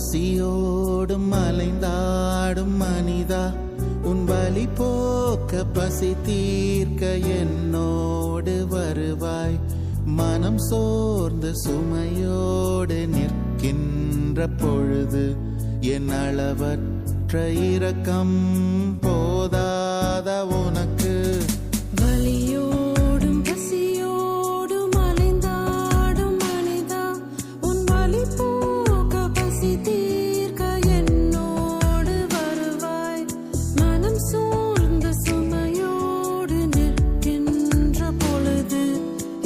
பசியோடும் அலைந்தாடும் மனிதா, உன் வலி போக்க பசி தீர்க்க என்னோடு வருவாய். மனம் சோர்ந்து சுமையோடு நிற்கின்ற பொழுது என் அளவற்ற இரக்கம் போதாத உனக்கு? வலியோடும் பசியோடும் அலைந்தாடும் மனிதா, உன் வலி போக்க பசி தீர்க்க என்னோடு வருவாய். மனம் சோர்ந்த சுமையோடு நிற்கின்ற பொழுது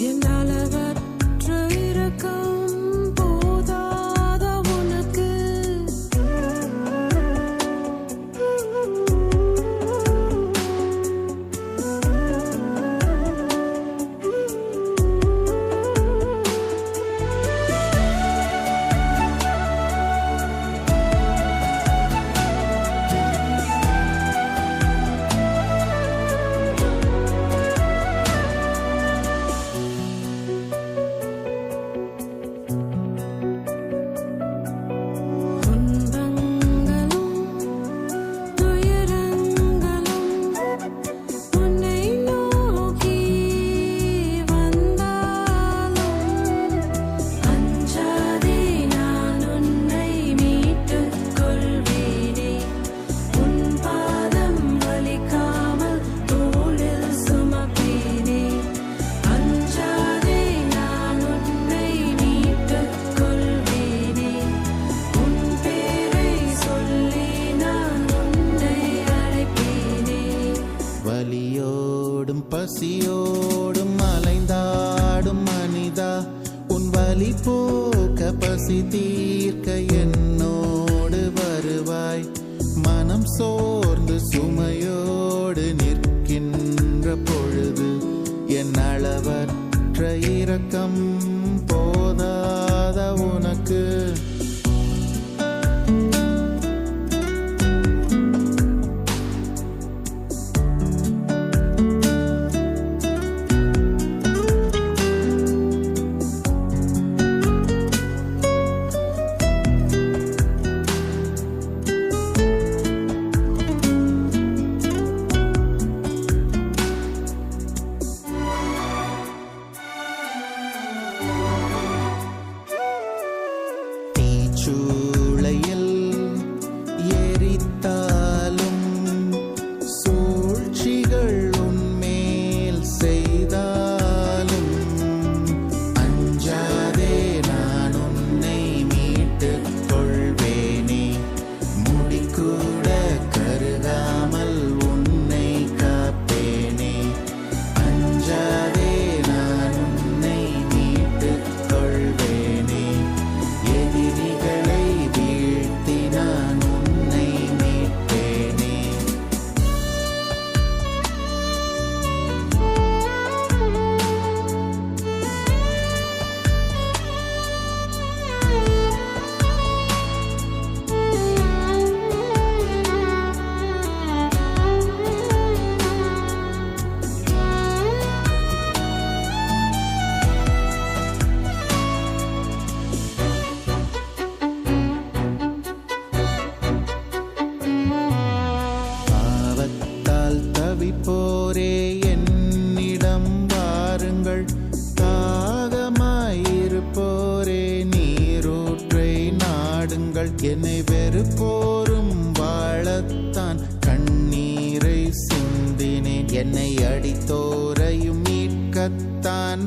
என் அளவற்ற இரக்கம் போதாத உனக்கு? வலியோடும் பசியோடும் அலைந்தாடும் மனிதா, உன் வலி போக்க பசி தீர்க்க என்னோடு வருவாய். மனம் சோர்ந்து சுமையோடு நிற்கின்ற பொழுது என் அளவற்ற இரக்கம் போதாத உனக்கு? சூளையில் எரித்தாலும் சூழ்ச்சிகள் உன்மேல் செய்தாலும் அஞ்சாதே, நான் உன்னை மீட்டுக் கொள்வேனே. முடிக்கூட கருகாமல் உன்னை காப்பேனே. அஞ்சாதே, நான் உன்னை மீட்டுக் கொள்வேனே. எதிரிகளை வீழ்த்தி நான் உன்னை மீட்பேனே. பாவத்தால் தவிப்போரே என்னிடம் வாருங்கள். தாகமாயிருப்போரே நீரூற்றை நாடுங்கள். என்னை வெறுப்போரும் வாழத்தான் கண்ணீரை சிந்தினேன். என்னை அடித்தோரையும் மீட்கத்தான்